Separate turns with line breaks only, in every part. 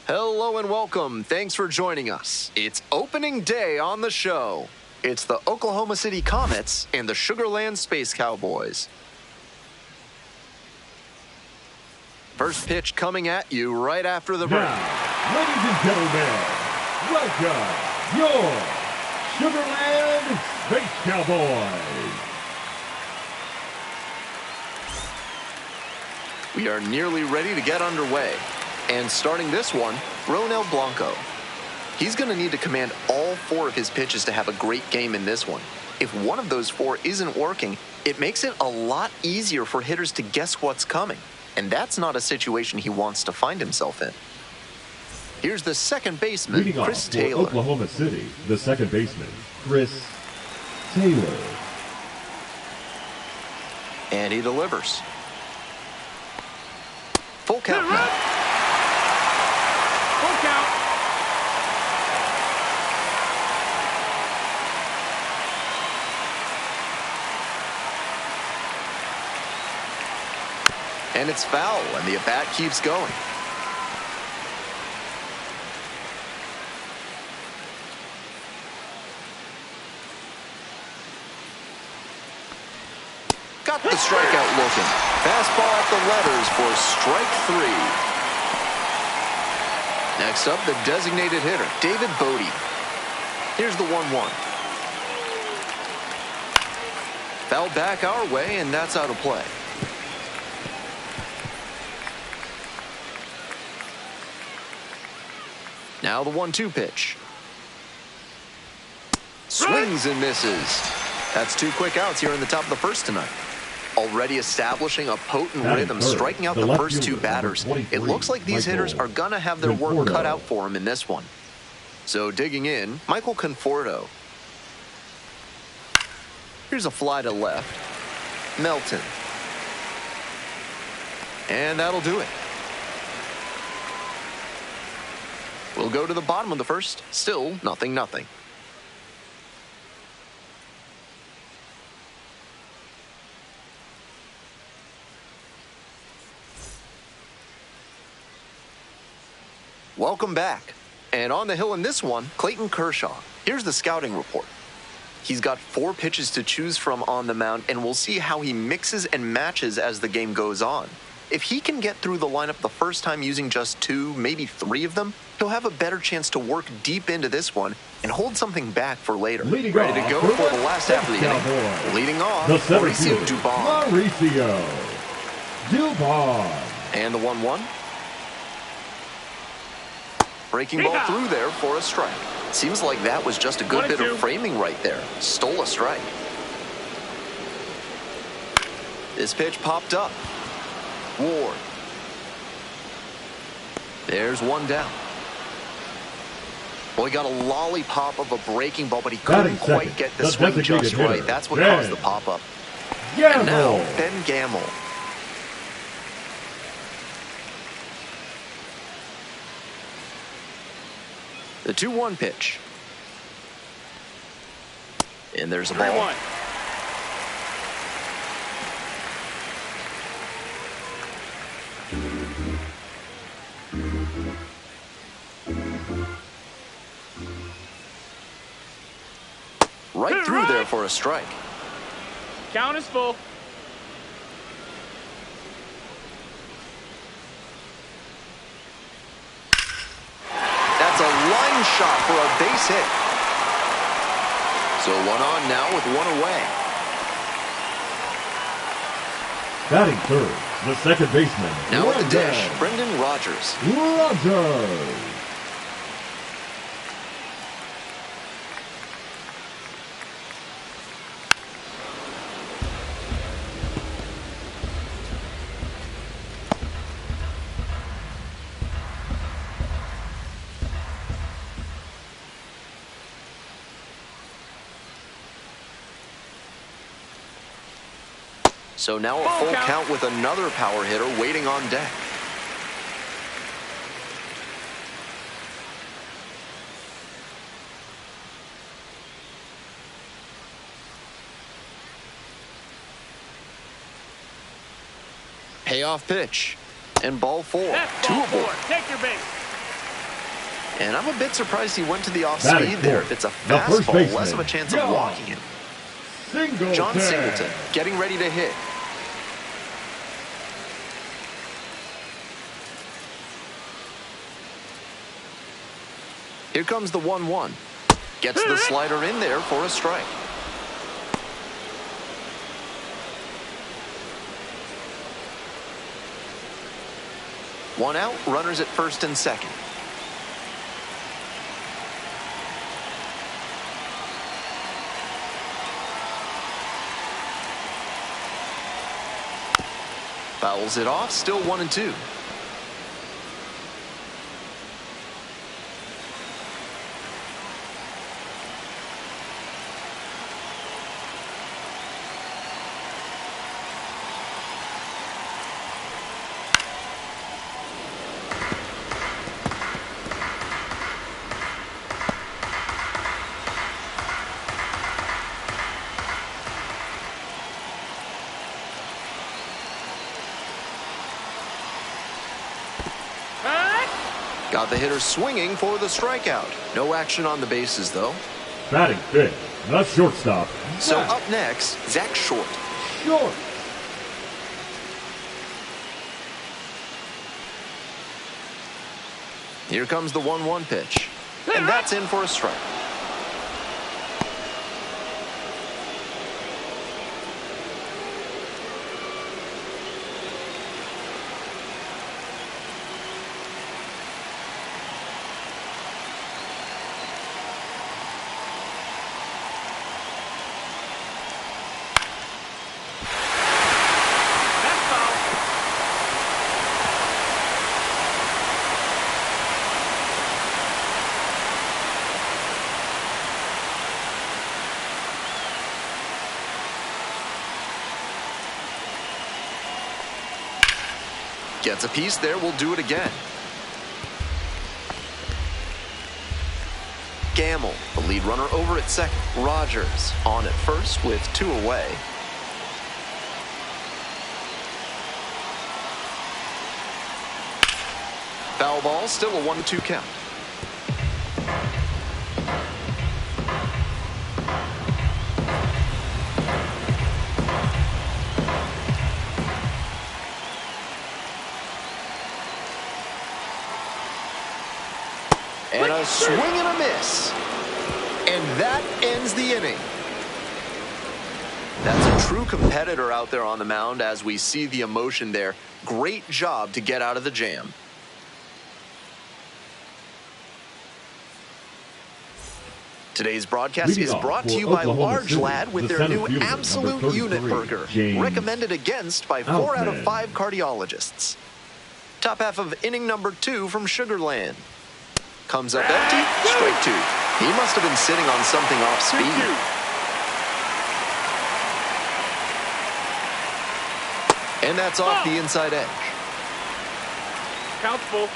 Hello and welcome. Thanks for joining us. It's opening day on the show. It's the Oklahoma City Comets and the Sugar Land Space Cowboys. First pitch coming at you right after the break.
Now, ladies and gentlemen, welcome your Sugar Land Space Cowboys.
We are nearly ready to get underway. And starting this one, Ronel Blanco. He's going to need to command all 4 of his pitches to have a great game in this one. If one of those 4 isn't working, it makes it a lot easier for hitters to guess what's coming. And that's not a situation he wants to find himself in. Here's the second baseman,
Leading
Chris
off
Taylor.
for Oklahoma City, the second baseman, Chris Taylor.
And he delivers. Full count now.
Full count.
And it's foul, and the at-bat keeps going. Got the strikeout looking. Fastball at the letters for strike 3. Next up, the designated hitter, David Bodie. Here's the 1-1. Foul back our way, and that's out of play. Now the 1-2 pitch. Swings and misses. That's 2 quick outs here in the top of the first tonight. Already establishing a potent rhythm, striking out the first 2 batters. It looks like these hitters are going to have their work cut out for them in this one. So digging in, Michael Conforto. Here's a fly to left. Melton. And that'll do it. We'll go to the bottom of the first. Still 0-0. Welcome back. And on the hill in this one, Clayton Kershaw. Here's the scouting report. He's got 4 pitches to choose from on the mound, and we'll see how he mixes and matches as the game goes on. If he can get through the lineup the first time using just 2, maybe 3 of them, he'll have a better chance to work deep into this one and hold something back for later. Ready to go for the last half of the inning. Leading off, Mauricio Dubon. And the 1-1. Breaking ball through there for a strike. Seems like that was just a good bit of framing right there. Stole a strike. This pitch popped up. Ward. There's 1 down. Well, he got a lollipop of a breaking ball, but he couldn't quite get the swing just right. That's what caused the pop-up. And now, Ben Gamble. The 2-1 pitch. And there's a ball.
3-1.
Right through there for a strike.
Count is full.
That's a line shot for a base hit. So 1 on now with 1 away.
Batting third, the second baseman.
Now at the dish, Brendan Rodgers. So now a full count with another power hitter waiting on deck. Payoff pitch. And ball 4.
That's
Two
ball
aboard.
4. Take your base.
And I'm a bit surprised he went to the
Batting
off-speed there.
fourth,
If it's a
the first
fastball,
baseman,
less of a chance of
John
walking him. John Singleton getting ready to hit. Here comes the 1-1. Gets the slider in there for a strike. One out, runners at first and second. Fouls it off, still 1-2. Got the hitter swinging for the strikeout. No action on the bases, though.
Batting fifth, the shortstop.
So up next, Zach Short.
Short.
Here comes the 1-1 pitch. And that's in for a strike. Gets a piece there, we'll do it again. Gamble, the lead runner over at second. Rogers on at first with 2 away. Foul ball, still a 1-2 count. And a swing and a miss. And that ends the inning. That's a true competitor out there on the mound as we see the emotion there. Great job to get out of the jam. Today's broadcast is brought to you by Large Lad with their new Absolute Unit Burger, recommended against by 4 out of 5 cardiologists. Top half of inning number 2 from Sugarland. Comes up empty, strike 2. He must have been sitting on something off speed. And that's off the inside edge.
Count's full.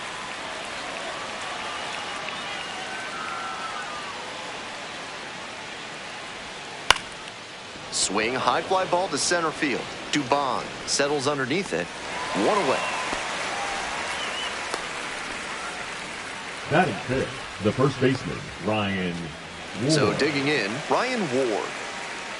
Swing, high fly ball to center field. Dubon settles underneath it. 1 away.
Batting fifth, the first baseman, Ryan Ward.
So digging in, Ryan Ward.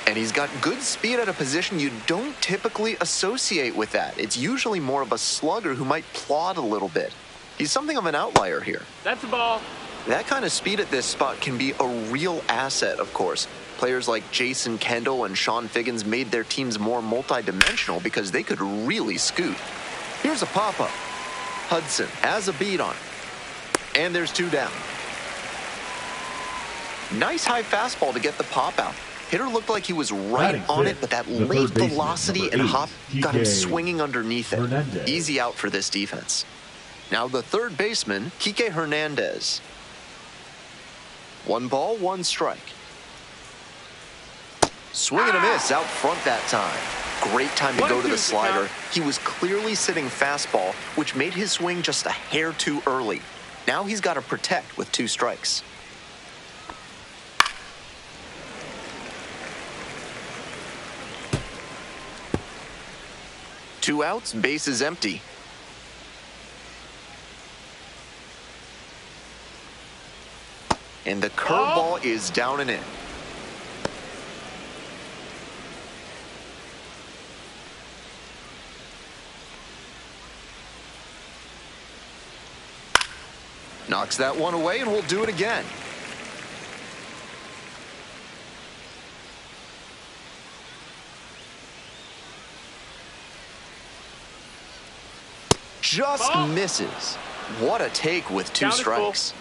And he's got good speed at a position you don't typically associate with that. It's usually more of a slugger who might plod a little bit. He's something of an outlier here.
That's the ball.
That kind of speed at this spot can be a real asset, of course. Players like Jason Kendall and Sean Figgins made their teams more multidimensional because they could really scoot. Here's a pop-up. Hudson has a beat on it. And there's 2 down. Nice high fastball to get the pop out. Hitter looked like he was right on it, but that late velocity and hop got him swinging underneath it. Easy out for this defense. Now the third baseman, Kike Hernandez. 1 ball, 1 strike. Swing and a miss out front that time. Great time to go to the slider. He was clearly sitting fastball, which made his swing just a hair too early. Now he's got to protect with 2 strikes. Two outs, bases empty. And the curveball is down and in. Knocks that one away, and we'll do it again. Just misses. What a take with 2 strikes.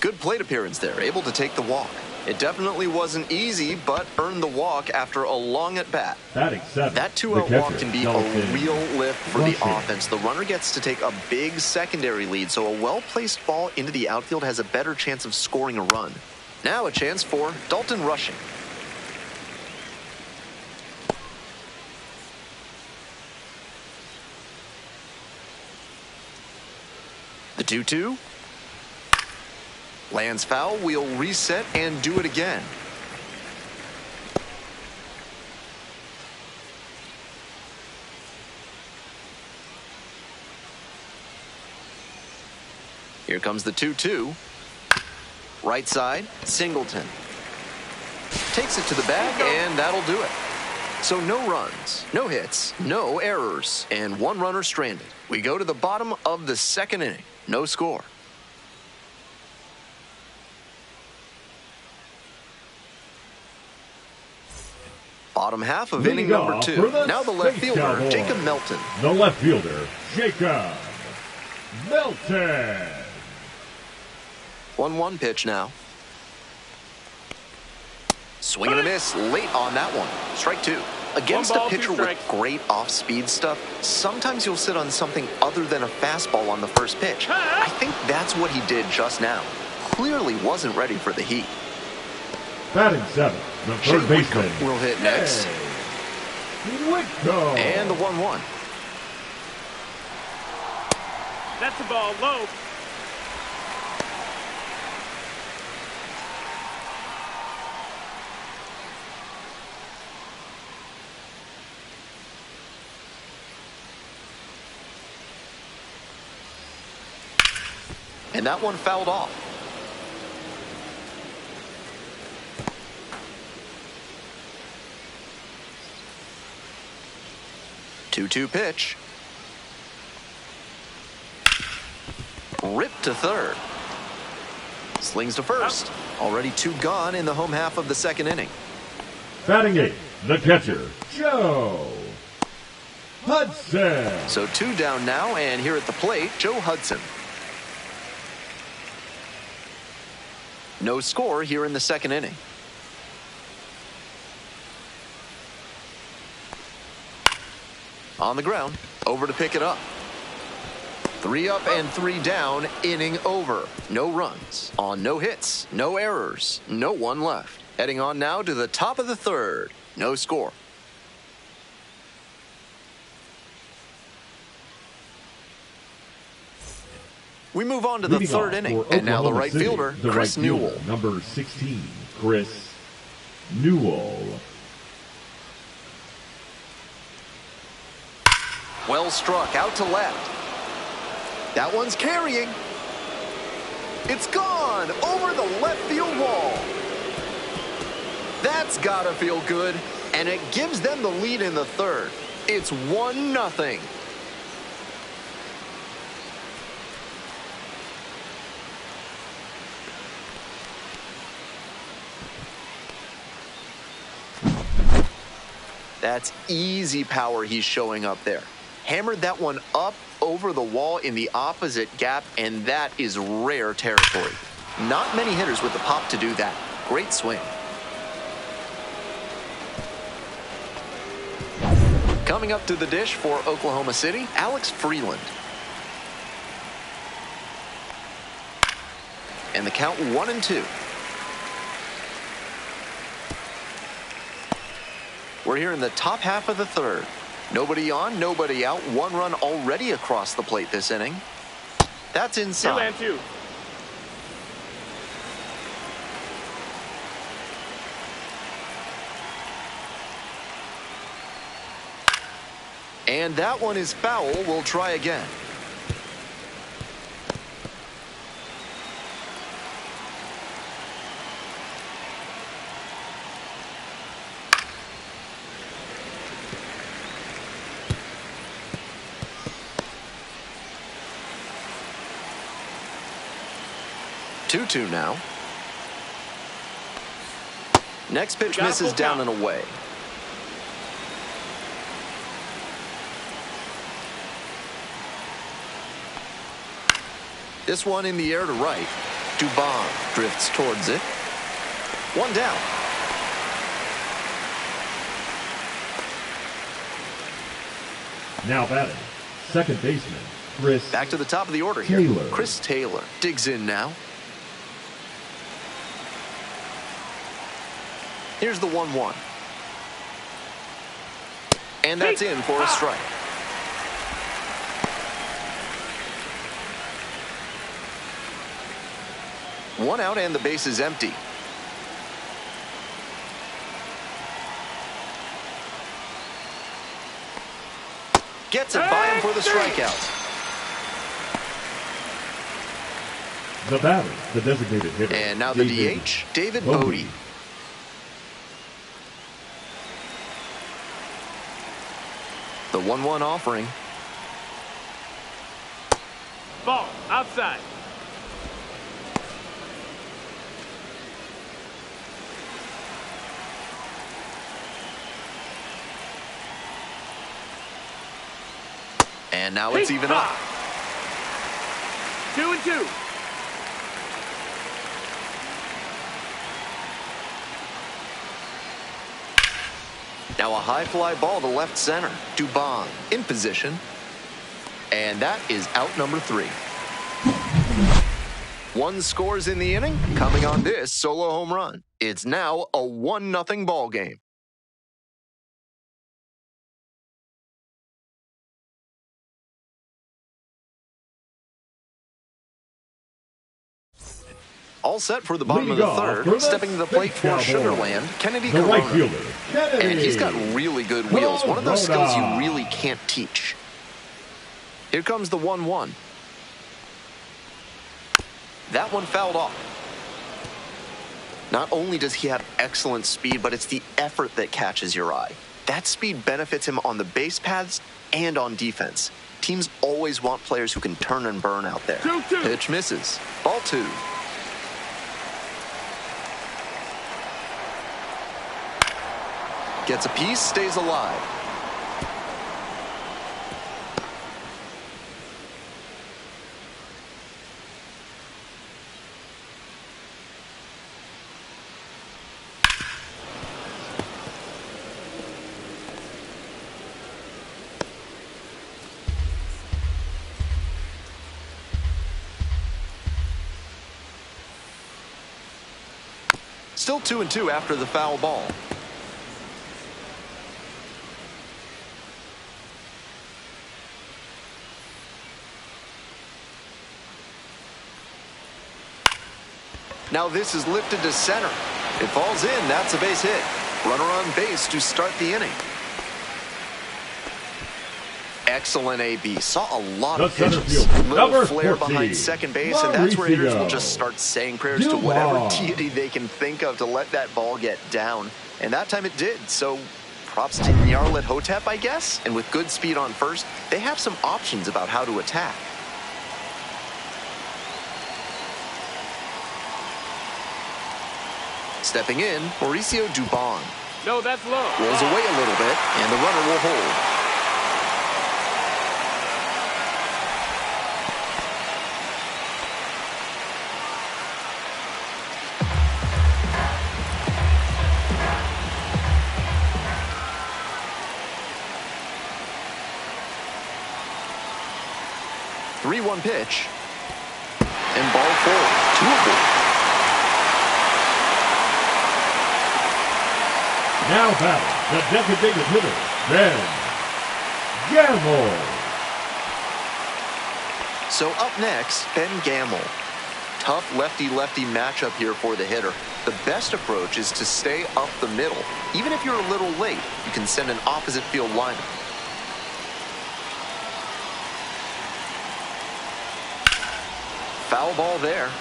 Good plate appearance there, able to take the walk. It definitely wasn't easy, but earned the walk after a long at-bat. That 2-out walk can be a real lift for the offense. The runner gets to take a big secondary lead, so a well-placed ball into the outfield has a better chance of scoring a run. Now a chance for Dalton Rushing. The 2-2. Lands foul, we'll reset and do it again. Here comes the 2-2. Right side, Singleton. Takes it to the bag, and that'll do it. So no runs, no hits, no errors, and 1 runner stranded. We go to the bottom of the 2nd inning. No score. Bottom half of inning number 2. Now the left fielder, Jacob Melton.
The left fielder, Jacob Melton.
1-1 pitch now. Swing and a miss late on that one. Strike 2. Against a pitcher with great off-speed stuff, sometimes you'll sit on something other than a fastball on the first pitch. I think that's what he did just now. Clearly wasn't ready for the heat.
Batting 7, the third baseman
will hit next. And the 1-1.
That's the ball low.
And that one fouled off. Two-two pitch. Ripped to third. Slings to first. Already 2 gone in the home half of the 2nd inning.
Batting 8, the catcher, Joe Hudson.
So 2 down now, and here at the plate, Joe Hudson. No score here in the 2nd inning. On the ground, over to pick it up. 3 up and 3 down, inning over. No runs, on no hits, no errors, no one left. Heading on now to the top of the 3rd. No score. We move on to the 3rd inning, and now the right fielder, Chris Newell.
Number 16, Chris Newell.
Well struck, out to left. That one's carrying. It's gone over the left field wall. That's gotta feel good, and it gives them the lead in the 3rd. It's 1-0. That's easy power he's showing up there. Hammered that one up over the wall in the opposite gap, and that is rare territory. Not many hitters with the pop to do that. Great swing. Coming up to the dish for Oklahoma City, Alex Freeland. And the count 1-2. We're here in the top half of the 3rd. Nobody on, nobody out. 1 run already across the plate this inning. That's inside.
2-2.
And that one is foul. We'll try again. 2-2 now. Next pitch
Got a
misses
full
down
count.
and away. This one in the air to right. Dubon drifts towards it. One down.
Now batting, second baseman, Chris
Back to the top of the order here.
Taylor.
Chris Taylor digs in now. Here's the 1-1. And that's in for a strike. One out and the base is empty. Gets it by him for the strikeout.
The batter, the designated hitter.
And now the
David
DH, David
Bodie.
Bodie. The 1-1 offering.
Ball, outside.
And now it's even up.
2-2.
Now a high fly ball to left center. Dubon in position. And that is out number 3. One scores in the inning, coming on this solo home run. It's now a 1-0 ball game. All set for the bottom of
Leading
the
off
third.
for the
Stepping to the plate for
Cowboys.
Sugarland, Kennedy
The right
Corona.
fielder, Kennedy.
And he's got really good wheels. One of those skills you
Corona.
really can't teach. Here comes the 1-1. That one fouled off. Not only does he have excellent speed, but it's the effort that catches your eye. That speed benefits him on the base paths and on defense. Teams always want players who can turn and burn out there.
2-2.
Pitch misses. Ball 2. Gets a piece, stays alive. Still 2-2 after the foul ball. Now this is lifted to center. It falls in. That's a base hit. Runner on base to start the inning. Excellent AB. Saw a lot
The
of
center
pitches.
fielder,
Little
number
flare
14,
behind second base, and that's where hitters will
Mauricio
just start saying prayers to whatever
Dubon.
deity they can think of to let that ball get down. And that time it did. So props to Nyarlathotep, Hotep, I guess. And with good speed on first, they have some options about how to attack. Stepping in, Mauricio Dubon.
No, that's low.
Rolls away a little bit, and the runner will hold. Three-one pitch, and ball 4, 2 aboard.
Now batting, the designated hitter, Ben Gamble.
So up next, Ben Gamble. Tough lefty-lefty matchup here for the hitter. The best approach is to stay up the middle. Even if you're a little late, you can send an opposite field lineup. Foul ball there.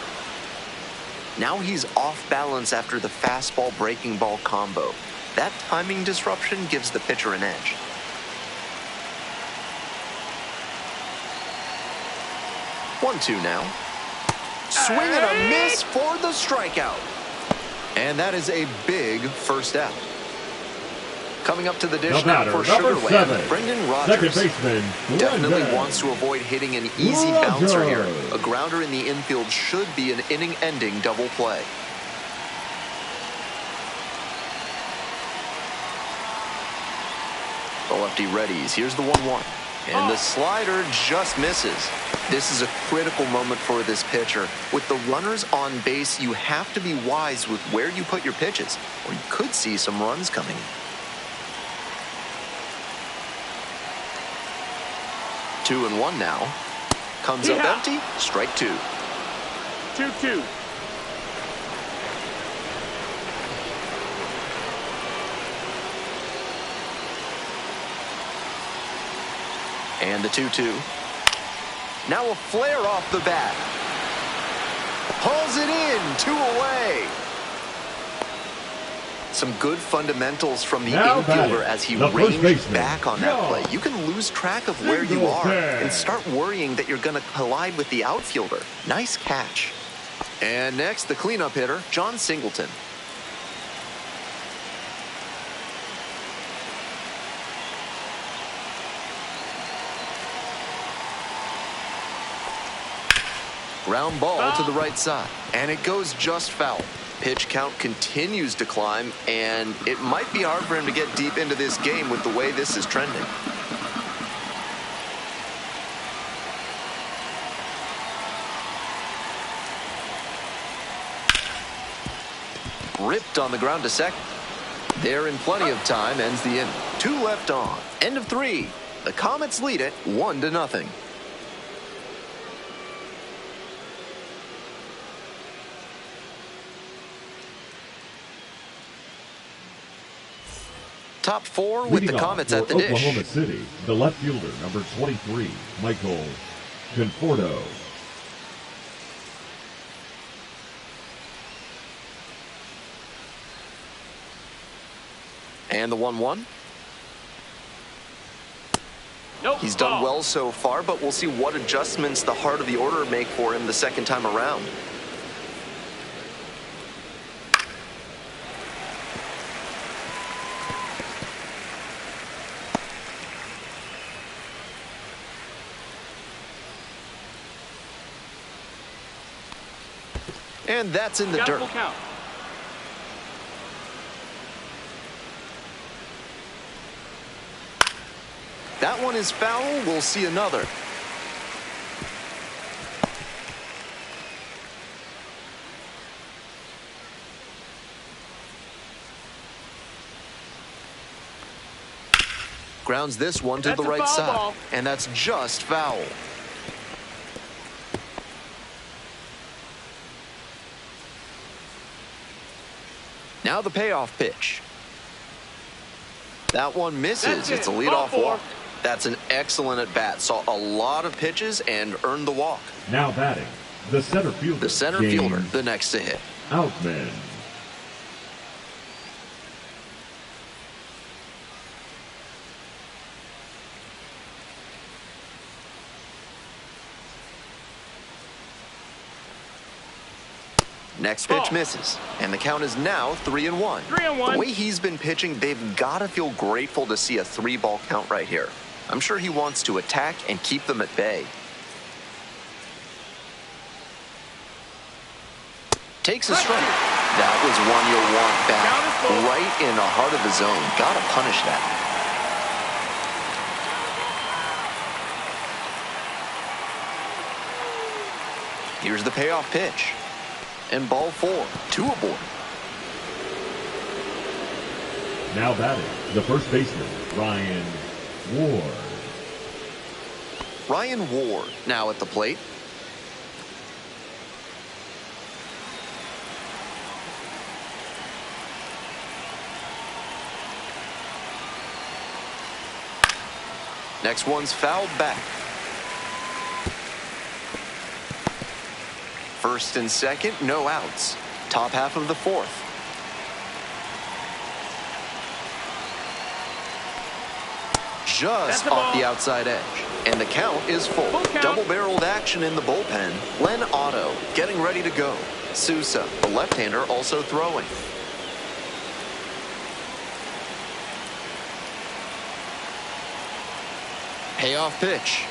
Now he's off balance after the fastball breaking ball combo. That timing disruption gives the pitcher an edge. One, 2 now. Swing and a miss for the strikeout. And that is a big first out. Coming up to the dish now for Sugarland, Brendan Rodgers.
Second baseman,
Definitely wants to avoid hitting an easy bouncer here. A grounder in the infield should be an inning-ending double play. The lefty readies. Here's the 1-1. And the slider just misses. This is a critical moment for this pitcher. With the runners on base, you have to be wise with where you put your pitches, or you could see some runs coming. 2-1 now. Comes up empty. Strike 2.
2-2.
And the 2-2. Now a flare off the bat. Pulls it in. 2 away. Some good fundamentals from the infielder as he ranged back on that play. You can lose track of where you are and start worrying that you're going to collide with the outfielder. Nice catch. And next, the cleanup hitter, John Singleton. Ground ball to the right side, and it goes just foul. Pitch count continues to climb, and it might be hard for him to get deep into this game with the way this is trending. Ripped on the ground to second. They're in plenty of time, ends the inning. 2 left on. End of 3. The Comets lead it 1-0. Top 4 with the Comets at the dish.
Oklahoma City, the left fielder, number 23, Michael Conforto.
And the 1-1.
Nope.
He's done well so far, but we'll see what adjustments the heart of the order make for him the second time around. And that's in the dirt.
Count.
That one is foul. We'll see another. Grounds this one to the right side.
Ball.
And that's just foul. Now the payoff pitch. That one misses. It's a leadoff walk. That's an excellent at-bat. Saw a lot of pitches and earned the walk.
Now batting, the center fielder.
The center fielder, the next to hit.
Outman.
Next pitch misses, and the count is now 3-1.
3-1.
The way he's been pitching, they've got to feel grateful to see a 3-ball count right here. I'm sure he wants to attack and keep them at bay. Takes a strike. That was one you'll want back right in the heart of the zone. Got to punish that. Here's the payoff pitch. And ball 4, 2 aboard.
Now batting, the first baseman, Ryan Ward.
Ryan Ward now at the plate. Next one's fouled back. First and second, no outs. Top half of the 4th. Just off the outside edge. And the count is full. Double-barreled action in the bullpen. Len Otto getting ready to go. Sousa, the left-hander, also throwing. Payoff pitch.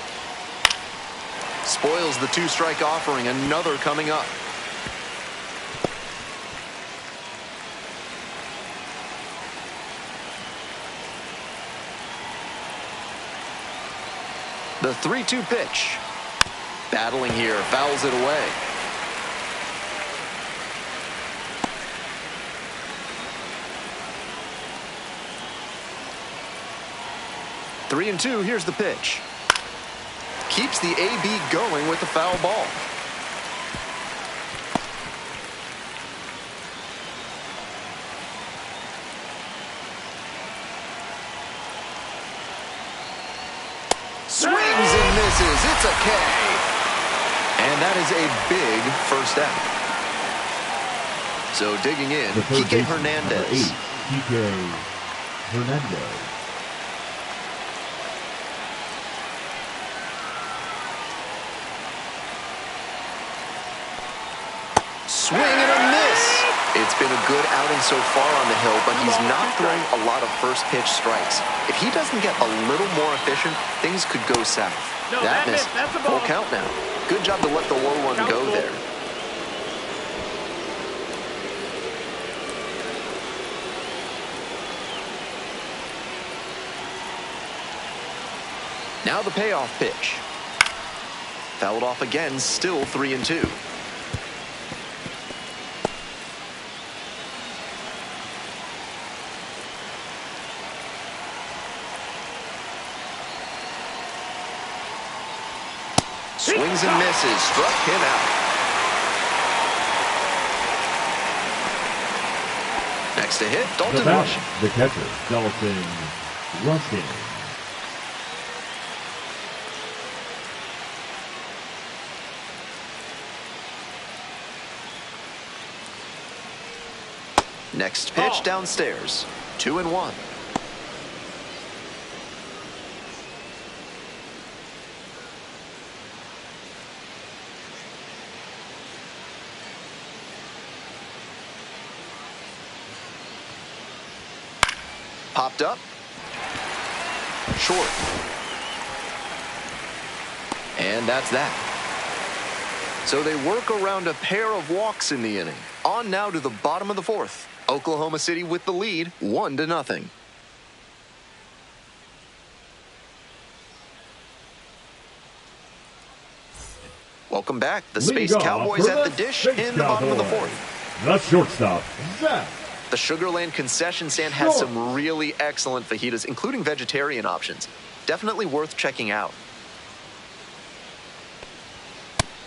Spoils the two-strike offering. Another coming up. The 3-2 pitch. Battling here, fouls it away. Three and two, here's the pitch. Keeps the AB going with the foul ball. Swings and misses. It's a K. And that is a big first out. So digging in, Kike Hernandez.
Kike Hernandez.
Swing and a miss. It's been a good outing so far on the hill, but he's not throwing a lot of first pitch strikes. If he doesn't get a little more efficient, things could go south. That missed. Full count now. Good job to let the low one go there. Now the payoff pitch. Fouled off again, still 3 and 2. Swings and misses, struck him out. Next to hit, Dalton Rushing.
The catcher, Dalton Rushing.
Next pitch downstairs, 2 and 1. Popped up. Short. And that's that. So they work around a pair of walks in the inning. On now to the bottom of the fourth. Oklahoma City with the lead, 1-0. Welcome back. The Space Cowboys at the dish in the bottom of the fourth.
The shortstop, Zach.
The Sugarland concession stand has some really excellent fajitas, including vegetarian options. Definitely worth checking out.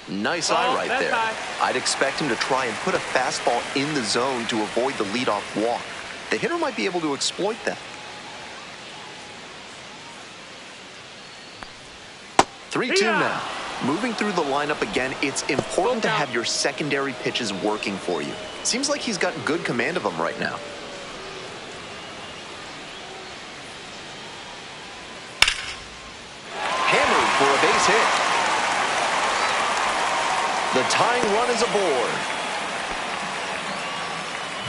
Nice eye right there. I'd expect him to try and put a fastball in the zone to avoid the leadoff walk. The hitter might be able to exploit that. 3-2 now. Moving through the lineup again, it's important to have your secondary pitches working for you. Seems like he's got good command of them right now. Hammered for a base hit. The tying run is aboard.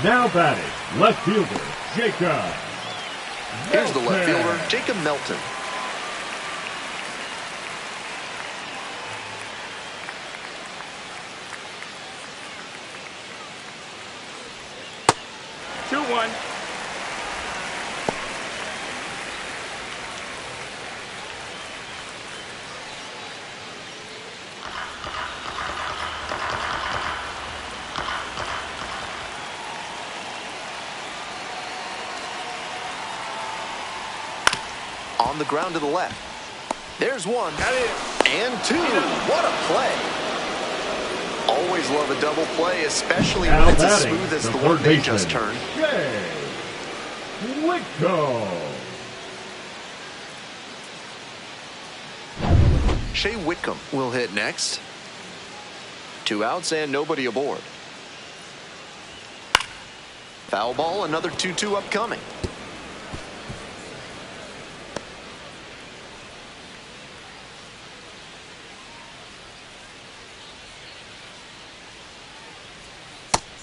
Now batting, left fielder, Jacob.
Here's the left fielder, Jacob Melton. On the ground to the left. There's one. And two. What a play. Always love a double play, especially when it's as smooth as the one they just turned. Shea Whitcomb will hit next. 2 outs and nobody aboard. Foul ball, another 2-2 upcoming.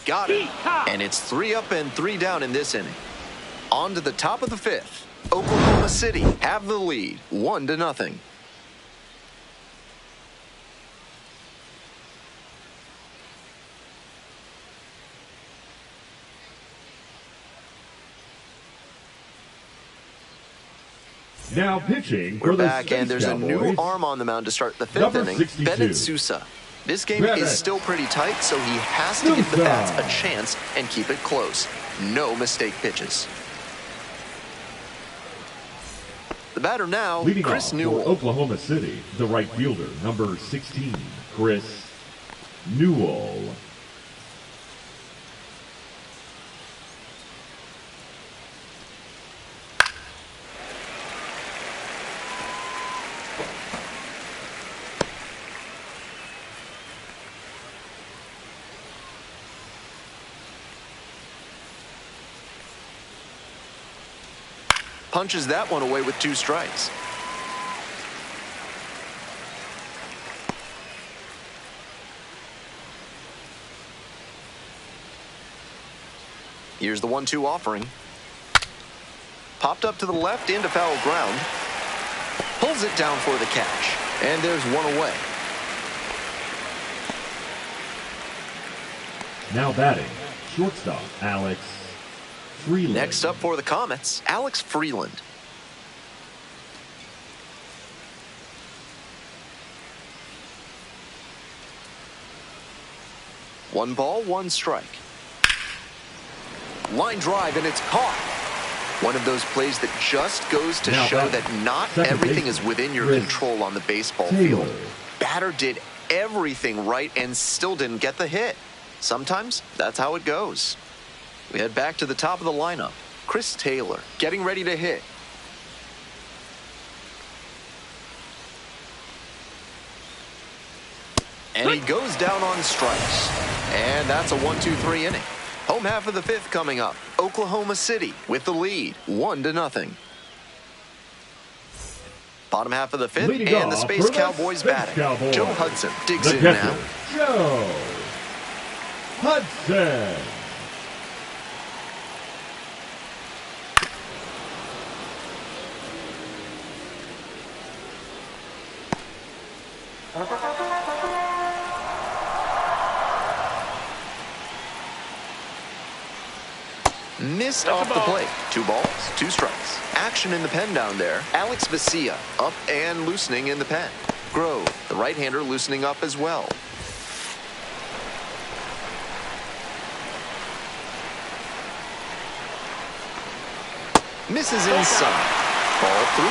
Got it. And it's 3 up and 3 down in this inning. On to the top of the 5th. Oklahoma City have the lead, 1-0.
Now pitching
We're
for the
back,
Space
and there's
Cowboys,
a new arm on the mound to start the 5th
number
inning.
62.
Bennett Sousa. This game
Bennett.
is still pretty tight, so he has to give the
Sousa.
bats a chance and keep it close. No mistake pitches. The batter now,
Leading
Chris
off for
Newell.
Oklahoma City, the right fielder, number 16, Chris Newell.
Punches that one away with 2 strikes. Here's the 1-2 offering. Popped up to the left into foul ground. Pulls it down for the catch. And there's 1 away.
Now batting, shortstop, Alex Freeland.
Next up for the Comets, Alex Freeland. One ball, 1 strike. Line drive, and it's caught. One of those plays that just goes to
Now
show
batting,
that not
second
everything
baseman,
is within your
Chris
control on the baseball
Taylor.
field. Batter did everything right and still didn't get the hit. Sometimes that's how it goes. We head back to the top of the lineup. Chris Taylor getting ready to hit. And he goes down on strikes. And that's a 1-2-3 inning. Home half of the 5th coming up. Oklahoma City with the lead, 1-0. Bottom half of the 5th,
Leading
and the
off
Space
for the
Cowboys
Space
batting.
Cowboys,
Joe Hudson digs
the
in
catcher,
now.
Joe Hudson.
Missed off the plate. 2 balls, 2 strikes. Action in the pen down there. Alex Vesia up and loosening in the pen. Grove, the right-hander, loosening up as well. Misses inside. Ball 3.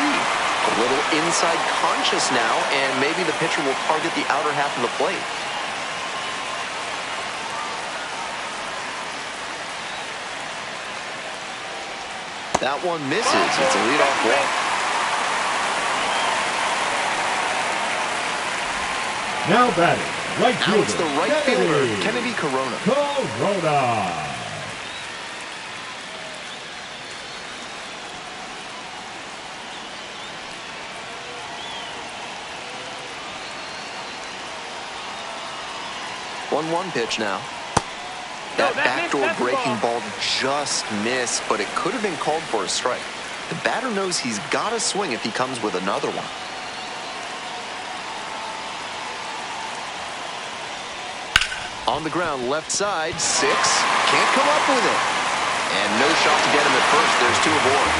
A little inside conscious now, and maybe the pitcher will target the outer half of the plate. That one misses. It's a leadoff walk.
Now batting, right
Now
fielder,
it's the right fielder, Kennedy Corona.
Corona.
One pitch now. That backdoor breaking ball just missed, but it could have been called for a strike. The batter knows he's got to swing if he comes with another one. On the ground, left side, 6. Can't come up with it. And no shot to get him at first. There's 2 aboard.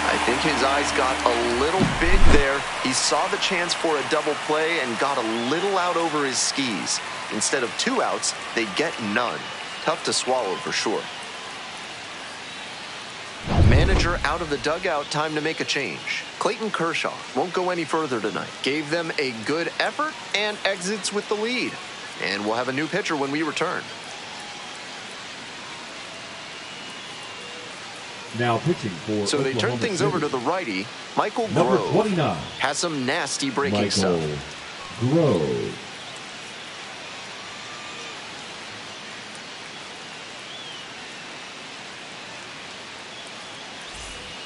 I think his eyes got a little big there. He saw the chance for a double play and got a little out over his skis. Instead of 2 outs, they get none. Tough to swallow for sure. Manager out of the dugout, time to make a change. Clayton Kershaw won't go any further tonight. Gave them a good effort and exits with the lead. And we'll have a new pitcher when we return.
Now pitching for
So they turn
Oklahoma
things
City,
over to the righty. Michael
number
Grove
29,
has some nasty breaking
Michael
stuff.
Grove.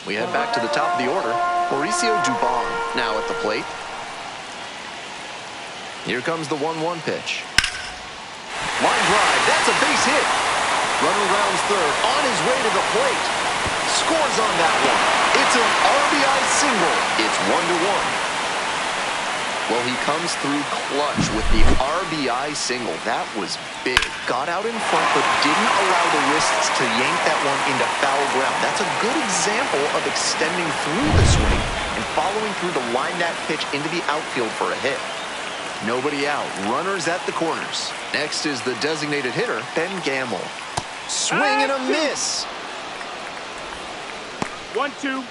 We head back to the top of the order. Mauricio Dubon now at the plate. Here comes the 1-1 pitch. drive. That's a base hit. Runner rounds third, on his way to the plate. Scores on that one. It's an RBI single. It's 1-1. Well, he comes through clutch with the RBI single. That was big. Got out in front, but didn't allow the wrists to yank that one into foul ground. That's a good example of extending through the swing and following through to line that pitch into the outfield for a hit. Nobody out. Runners at the corners. Next is the designated hitter, Ben Gamble. Swing and a miss.
1-2.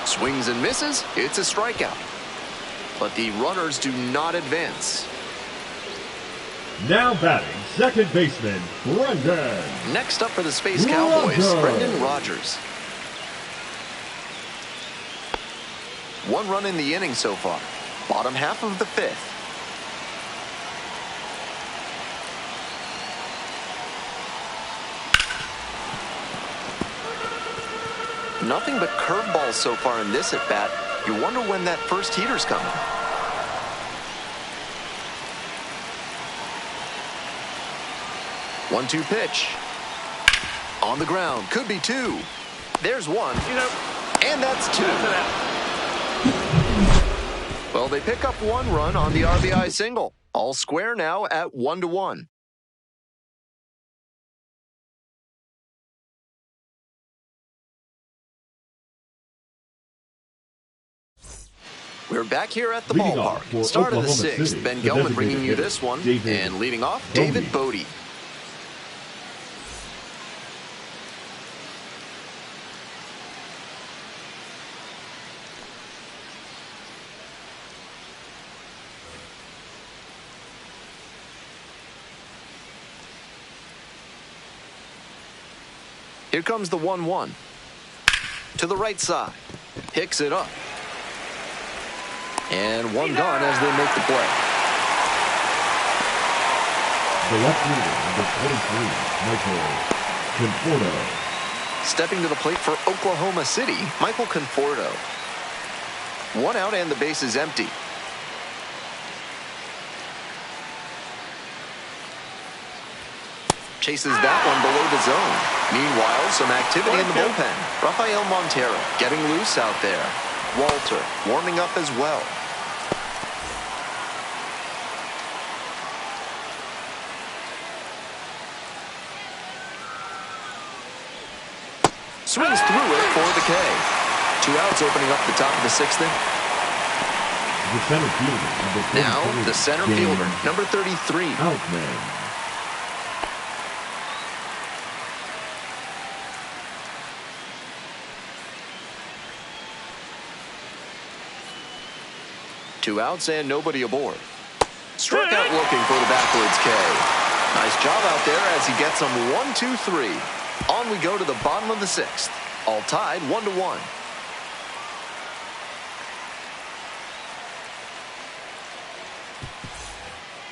Swings and misses. It's a strikeout. But the runners do not advance.
Now batting, second baseman, Brendan.
Next up for the Space Cowboys, Brendan Rodgers. One run in the inning so far. Bottom half of the fifth. Nothing but curveballs so far in this at-bat. You wonder when that first heater's coming. One-two pitch. On the ground. Could be two. There's one. And that's two. Well, they pick up one run on the RBI single. All square now at 1-1. We're back here at the ballpark. Start of the sixth. Ben Gelman bringing you this one. And leading off, David Bodie. Here comes the 1-1. To the right side. Picks it up. And one gone as they make the play.
The left fielder, number 23, Michael Conforto.
Stepping to the plate for Oklahoma City, Michael Conforto. One out and the base is empty. Chases that one below the zone. Meanwhile, some activity in the bullpen. Rafael Montero getting loose out there. Walter warming up as well. Swings through it for the K. Two outs opening up the top of the sixth inning.
The center fielder, number 33.
Now the center fielder, number 33.
Outman.
Two outs and nobody aboard. Struck out looking for the backwards K. Nice job out there as he gets them 1-2-3. On we go to the bottom of the sixth. All tied 1-1.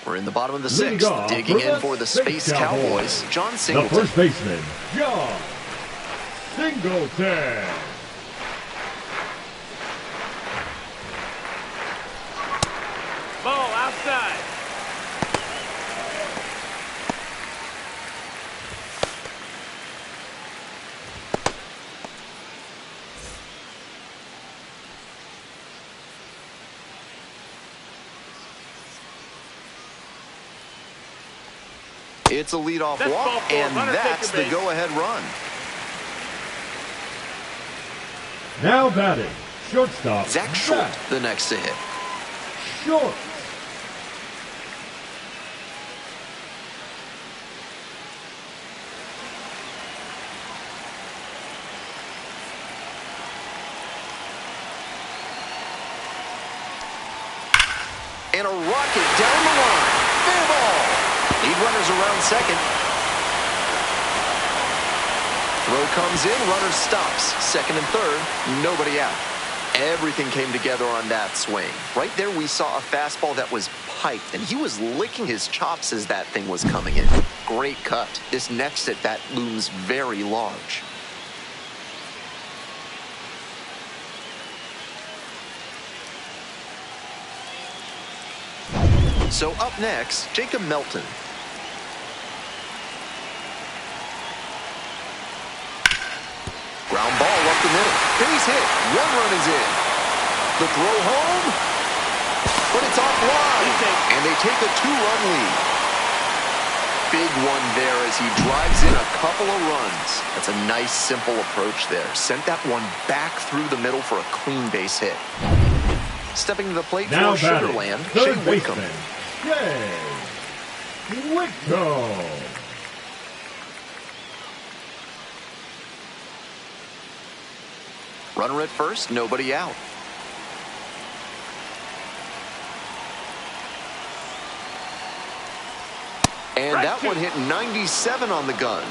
We're in the bottom of the sixth. Digging in for the Space Cowboys, John Singleton.
The first baseman, John Singleton.
Ball outside.
It's a leadoff walk, and that's the go-ahead run.
Now batting, shortstop,
Zach Short, the next to hit.
Short.
And a rocket down the line. Fair ball. Lead runners around second. Throw comes in, runner stops. Second and third, nobody out. Everything came together on that swing. Right there, we saw a fastball that was piped, and he was licking his chops as that thing was coming in. Great cut. This next at-bat looms very large. So up next, Jacob Melton. Ground ball up the middle. Base hit. 1 run is in. The throw home, but it's offline, and they take a 2-run lead. Big one there as he drives in a couple of runs. That's a nice, simple approach there. Sent that one back through the middle for a clean base hit. Stepping to the plate
Now
for Sugarland, Shea Whitcomb.
Shea Whitcomb.
Runner at first, nobody out. And that one hit 97 on the gun.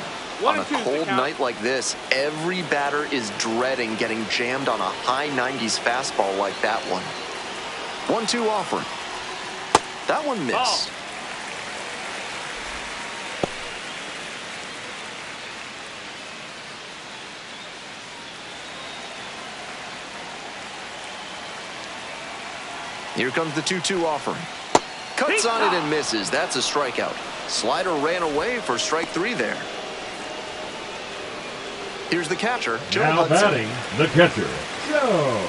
On a cold night like this, every batter is dreading getting jammed on a high 90s fastball like that one. 1-2 offering. That one missed. Here comes the 2-2 offering. Cuts on it and misses. That's a strikeout. Slider ran away for strike 3 there. Here's the catcher, Joe
Now
Hudson.
batting, the catcher, Joe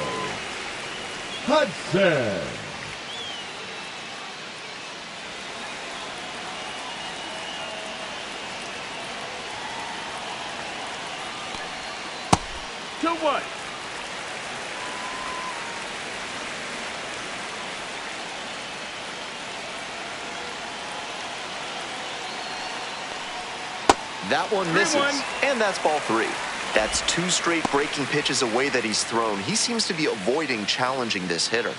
Hudson.
Two, 1.
That one misses,
3-1.
and that's ball 3. That's 2 straight breaking pitches away that he's thrown. He seems to be avoiding challenging this hitter.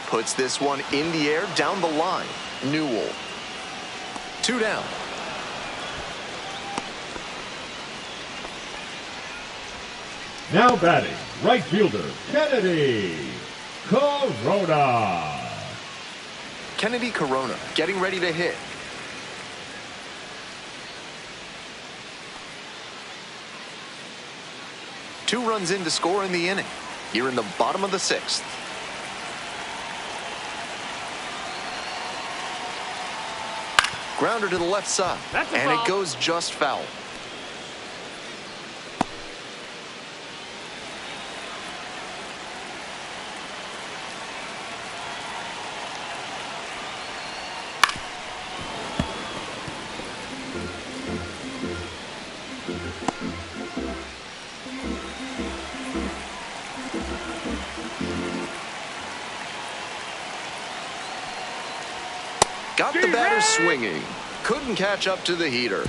Puts this one in the air down the line. Newell. 2 down.
Now batting, right fielder, Kennedy Corona.
Kennedy Corona getting ready to hit. Two runs in to score in the inning. Here in the bottom of the 6th. Grounder to the left side, and it goes just foul. Got the batter swinging. Couldn't catch up to the heater.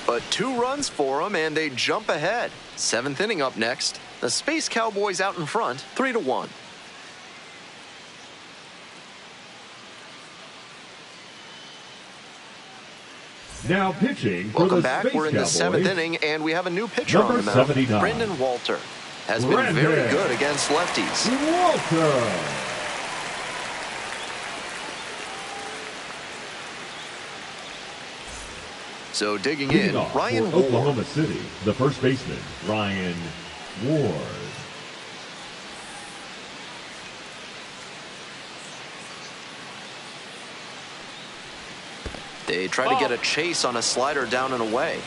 But 2 runs for him, and they jump ahead. 7th inning up next. The Space Cowboys out in front, 3-1.
Now pitching for
Welcome
the
back.
Space
We're in the
Cowboys.
7th inning, and we have a new pitcher
Number
on the mound.
79.
Brendan Walter has been
Brendan
very good against lefties.
Walter.
So digging
Leading
in,
off
Ryan
for
Ward.
Oklahoma City, the first baseman, Ryan Ward.
They try to get a chase on a slider down and away.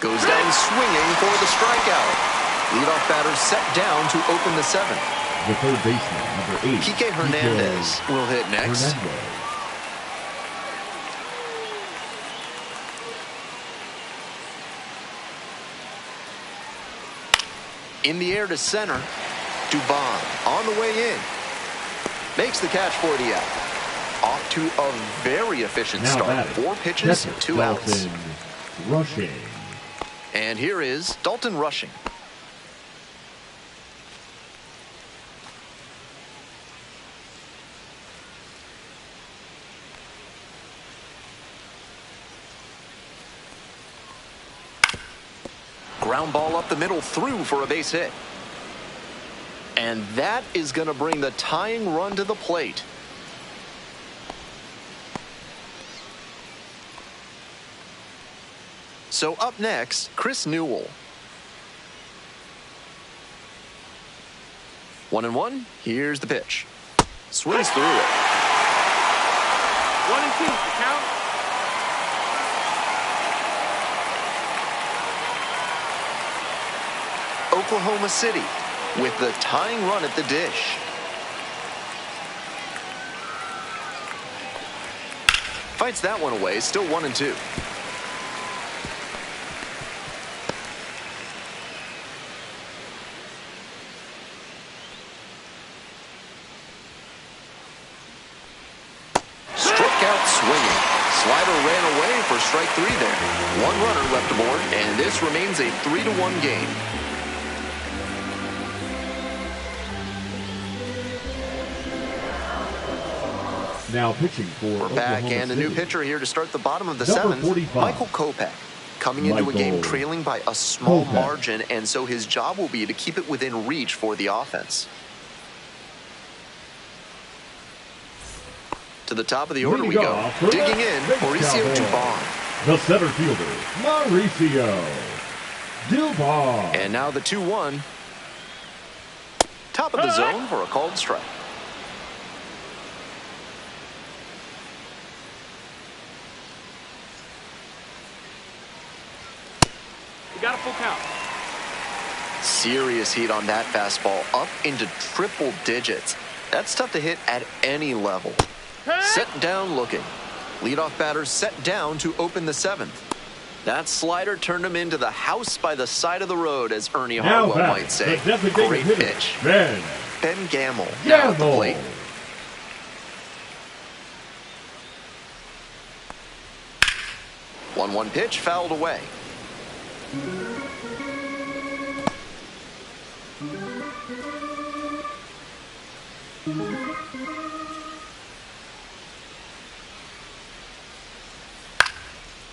Goes down swinging for the strikeout. Leadoff batter set down to open the 7th.
The third baseman, number 8.
Kike Hernandez will hit next.
Hernandez.
In the air to center. Dubon on the way in. Makes the catch for the out. off to a very efficient
Now
start.
batting,
4 pitches,
catcher,
2 outs.
Dalton Rushing.
And here is Dalton Rushing. Ground ball up the middle, through for a base hit. And that is going to bring the tying run to the plate. So up next, Chris Newell. 1-1, here's the pitch. Swings through it.
1-2, the count.
Oklahoma City with the tying run at the dish. Fights that one away, still 1-2. Struck out swinging. Slider ran away for strike 3 there. 1 runner left aboard, and this remains a 3-1 game.
Now pitching for
We're back,
Oklahoma
and a
City.
new pitcher here to start the bottom of the
Number
7th,
45.
Michael Kopech. Coming into a game
Michael
trailing by a small
Kopech.
margin, and so his job will be to keep it within reach for the offense. To the top of the order we
Leading
go.
off for
Digging
the
in,
Big
Mauricio
Cowboys.
Dubon.
The center fielder, Mauricio Dubon.
And now the 2-1. Top of the zone for a called strike.
You got a full count.
Serious heat on that fastball, up into triple digits. That's tough to hit at any level. Set down looking. Leadoff batter set down to open the 7th. That slider turned him into the house by the side of the road, as Ernie
Now
Hartwell
back,
might say.
the designated
Great
hitter,
pitch. Ben Gamble now at the plate. 1-1 pitch, fouled away.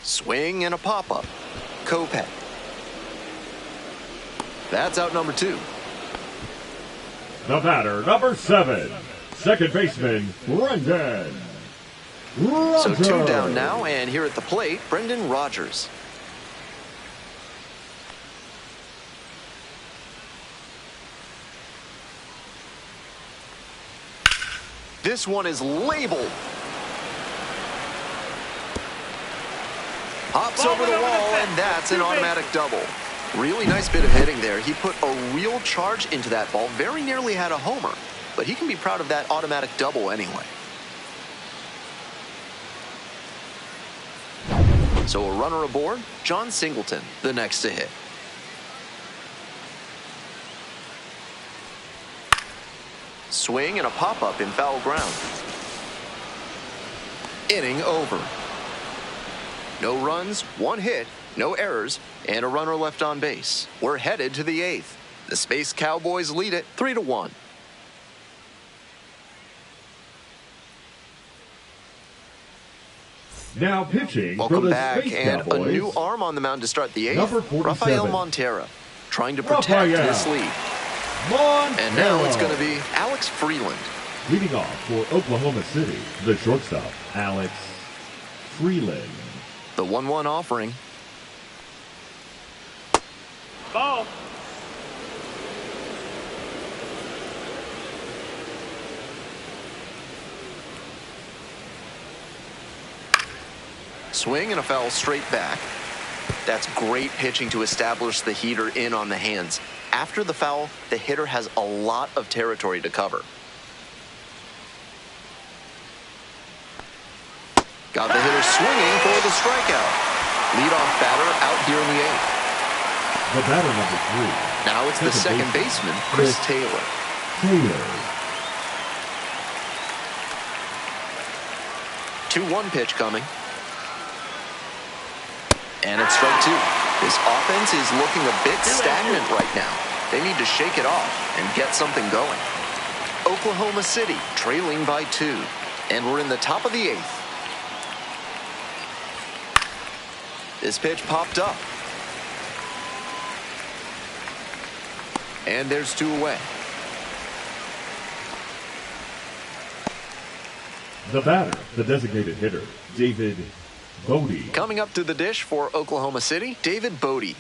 Swing and a pop-up. Kopech. That's out number 2.
The batter, number 7, second baseman, Brendan
So
Rodgers.
2 down now, and here at the plate, Brendan Rodgers. This one is labeled. Hops over the wall, and that's an automatic double. Really nice bit of hitting there. He put a real charge into that ball, very nearly had a homer, but he can be proud of that automatic double anyway. So a runner aboard, John Singleton, the next to hit. Swing and a pop-up in foul ground. Inning over. No runs, 1 hit, no errors, and a runner left on base. We're headed to the 8th. The Space Cowboys lead it 3-1.
Now pitching for
Welcome
the
back,
Space
and
Cowboys.
a new arm on the mound to start the 8th.
Number 47.
Rafael Montero, trying to protect
Rafael
this lead.
Montero.
And now it's going to be Alex Freeland.
Leading off for Oklahoma City, the shortstop, Alex Freeland.
The 1-1 offering.
Ball.
Swing and a foul straight back. That's great pitching to establish the heater in on the hands. After the foul, the hitter has a lot of territory to cover. Got the hitter swinging for the strikeout. Leadoff batter out here in the 8th.
The batter number 3.
Now it's the second baseman, Chris Taylor.
Taylor.
2-1 pitch coming. And it's strike two. This offense is looking a bit stagnant right now. They need to shake it off and get something going. Oklahoma City trailing by 2. And we're in the top of the 8th. This pitch popped up. And there's 2 away.
The batter, the designated hitter, David Bodie.
Coming up to the dish for Oklahoma City, David Bodie.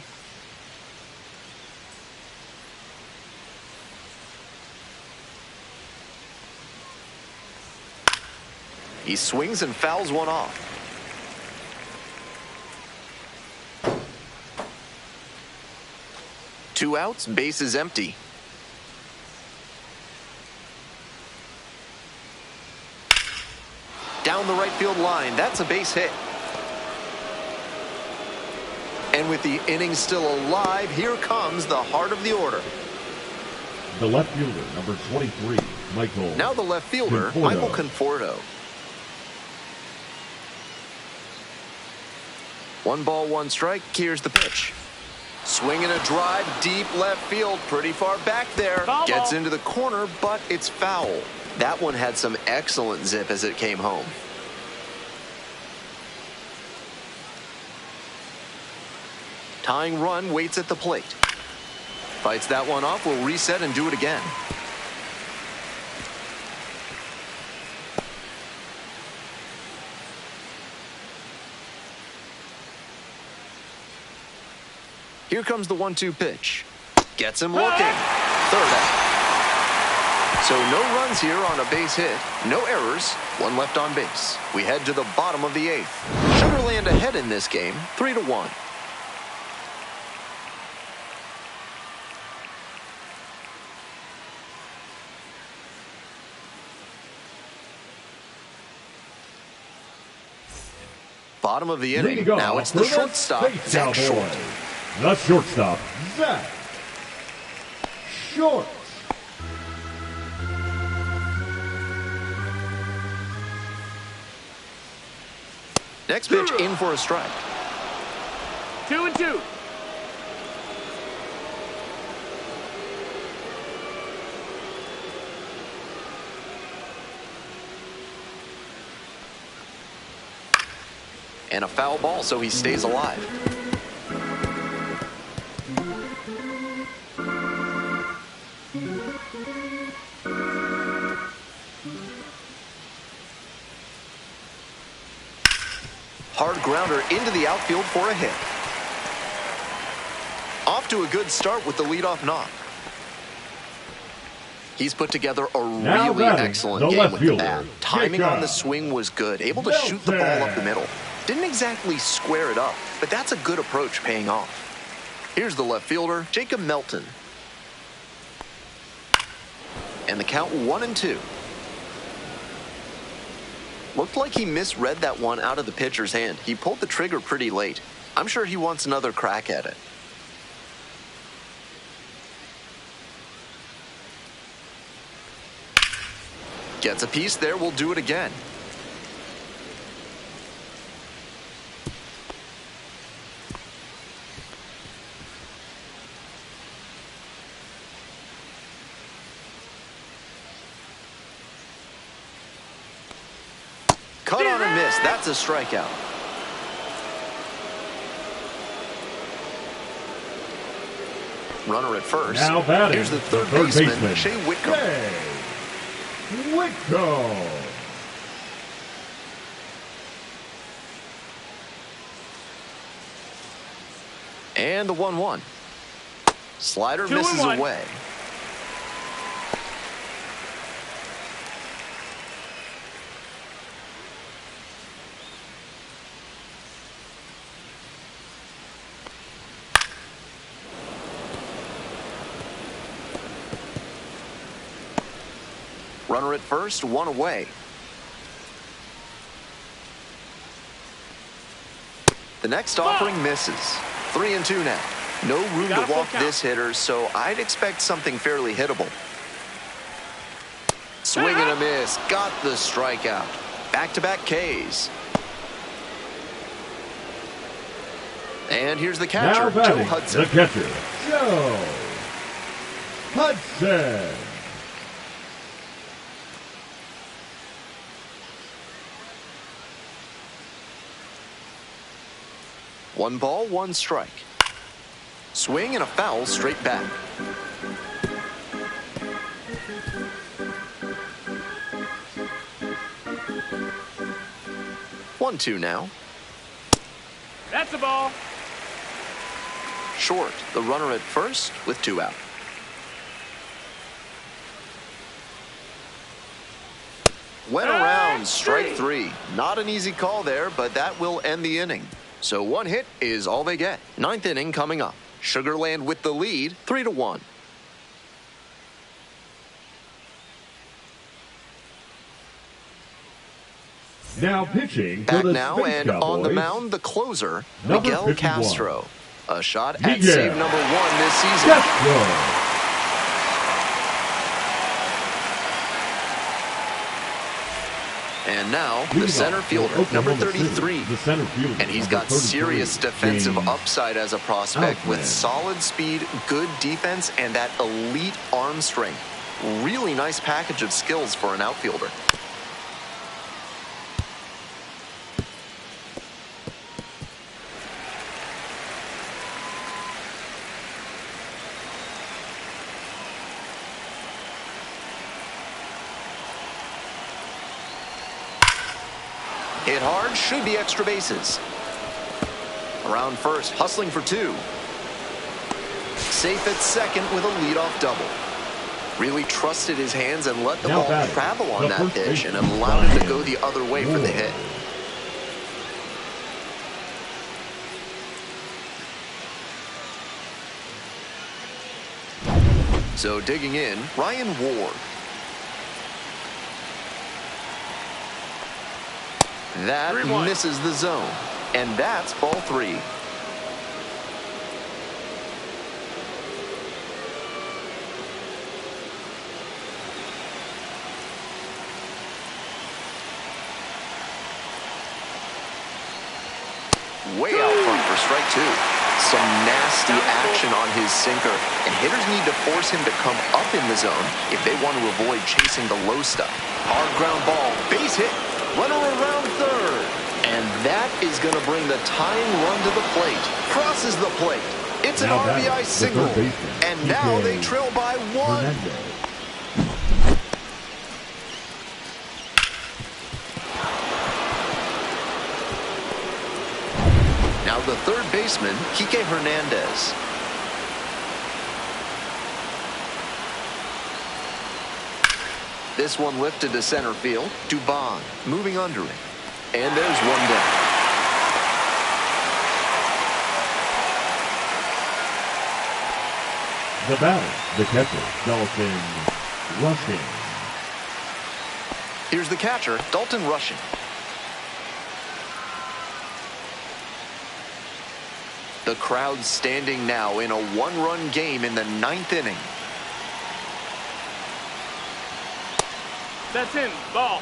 He swings and fouls one off. Two outs, bases empty. Down the right field line, that's a base hit. And with the inning still alive, here comes the heart of the order.
The left fielder, number 23, Michael.
Now the left fielder,
Conforto.
Michael Conforto. 1 ball, 1 strike. Here's the pitch. Swinging a drive, deep left field, pretty far back there.
Foul
Gets
ball.
into the corner, but it's foul. That one had some excellent zip as it came home. Tying run waits at the plate. Fights that one off, will reset and do it again. Here comes the 1-2 pitch. Gets him looking. 3rd out. So no runs here on a base hit. No errors. 1 left on base. We head to the bottom of the 8th. Sugarland ahead in this game, 3-1. Bottom of the inning. Now it's the shortstop, Zach Short.
The shortstop, Zach Short.
Next pitch in for a strike.
2-2.
And a foul ball, so he stays alive. Hard grounder into the outfield for a hit. Off to a good start with the leadoff knock. He's put together a
Now
really
batting,
excellent
the
game
left
with the
fielder,
bat. Timing on the
Jacob
swing was good. Able to shoot the ball up the middle. Didn't exactly square it up, but that's a good approach paying off. Here's the left fielder, Jacob Melton. And the count 1-2. Looked like he misread that one out of the pitcher's hand. He pulled the trigger pretty late. I'm sure he wants another crack at it. Gets a piece there, we'll do it again. Cut on a miss, that's a strikeout. Runner at first.
Now batting,
Here's the third
third
baseman,
baseman,
Shea Whitcomb.
Whitcomb.
And the 1-1. Slider misses
2-1.
away. Runner at first, 1 away. The next offering misses. 3-2 now. No room to walk this hitter, so I'd expect something fairly hittable. Swing and a miss. Got the strikeout. Back-to-back Ks. And here's the catcher,
Now
Joe
batting,
Hudson.
the catcher, Joe Hudson.
One ball, one strike. Swing and a foul straight back. One, two now.
That's a ball.
Short, the runner at first with two out. Went around, strike three. Not an easy call there, but that will end the inning. So one hit is all they get. Ninth inning coming up. Sugarland with the lead, 3-1.
Now pitching for
Back
the
now,
Space
and
Cowboys,
on the mound, the closer,
number
Miguel
51.
Castro. A shot at
Miguel
save number one this season.
Castro.
And now, the
Leading
center
off for
fielder, number
Oklahoma City,
33.
the center fielder,
And he's
number
got
33,
serious defensive
James
upside as a prospect with
Outman.
solid speed, good defense, and that elite arm strength. Really nice package of skills for an outfielder. Hit hard, should be extra bases. Around first, hustling for two. Safe at second with a leadoff double. Really trusted his hands and let the
Now
ball
batting,
travel on
the
that
first
pitch and
baseman,
allowed him to
Ryan
go the other way for the
Moore.
hit. So digging in, Ryan Ward. That
3-1.
misses the zone. And that's ball three. Way out front for strike two. Some nasty action on his sinker, and hitters need to force him to come up in the zone if they want to avoid chasing the low stuff. Hard ground ball, base hit, runner around third. And that is going to bring the tying run to the plate. Crosses the plate. It's an
Now
RBI
batting, the
single.
third baseman,
And now they
TK
trail by one.
Hernandez.
Now the third baseman, Kike Hernandez. This one lifted to center field. Dubon moving under it. And there's one down.
The batter, the catcher, Dalton Rushing.
Here's the catcher, Dalton Rushing. The crowd standing now in a one-run game in the ninth inning.
That's in. Ball.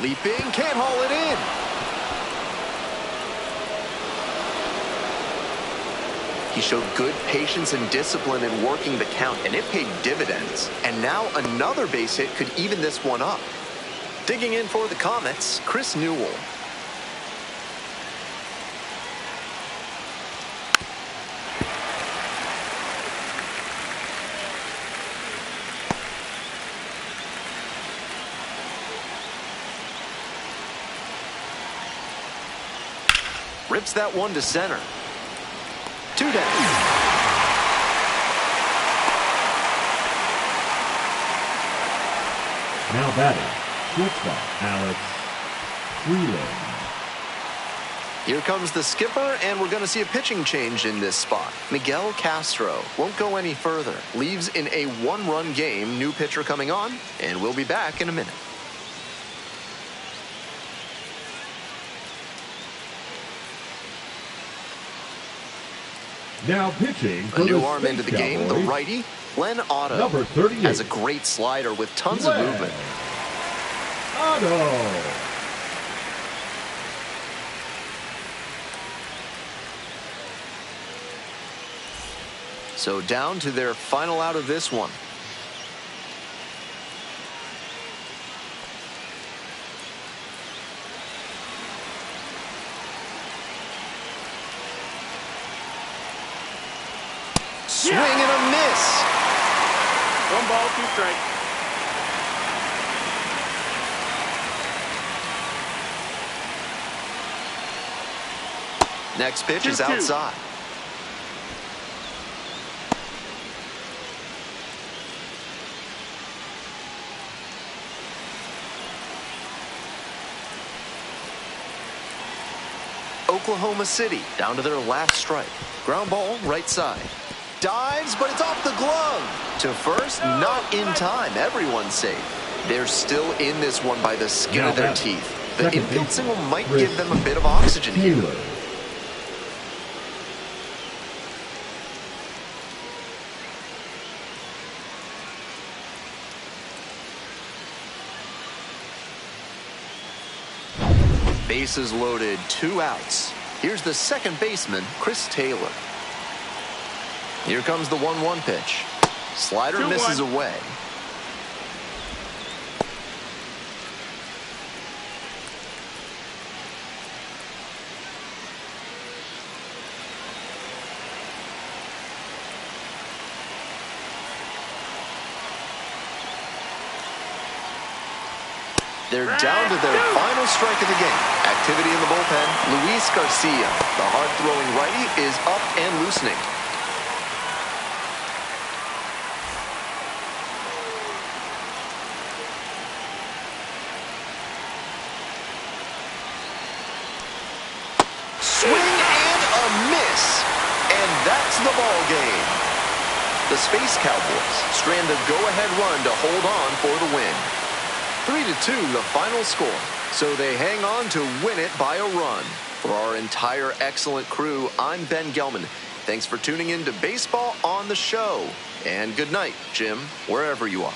Leaping, can't haul it in. He showed good patience and discipline in working the count, and it paid dividends. And now another base hit could even this one up. Digging in for the Comets, Chris Newell. Rips that one to center. Two down.
Now batting, shortstop, Alex Freeland.
Here comes the skipper, and we're going to see a pitching change in this spot. Miguel Castro won't go any further. Leaves in a one-run game. New pitcher coming on, and we'll be back in a minute.
Now pitching for
A new
the
arm
Space
into the game, the
Cowboys,
righty, Glenn Otto.
number 38.
Has a great slider with tons of
Glenn
movement.
Otto.
So down to their final out of this one. Swing and a miss.
1 ball, 2 strikes.
Next pitch is
2-2.
outside. Oklahoma City down to their last strike. Ground ball right side. Dives, but it's off the glove. To first, not in time. Everyone's safe. They're still in this one by the skin of their teeth. The infield single might give them a bit of oxygen here.
Taylor.
Bases loaded, 2 outs. Here's the second baseman, Chris Taylor. Here comes the 1-1 pitch. Slider
2-1.
misses away. They're down to their final strike of the game. Activity in the bullpen, Luis Garcia. The hard-throwing righty is up and loosening. Swing and a miss. And that's the ball game. The Space Cowboys strand a go-ahead run to hold on for the win. 3-2 the final score, so they hang on to win it by a run. For our entire excellent crew, I'm Ben Gelman. Thanks for tuning in to Baseball on the Show. And good night, Jim, wherever you are.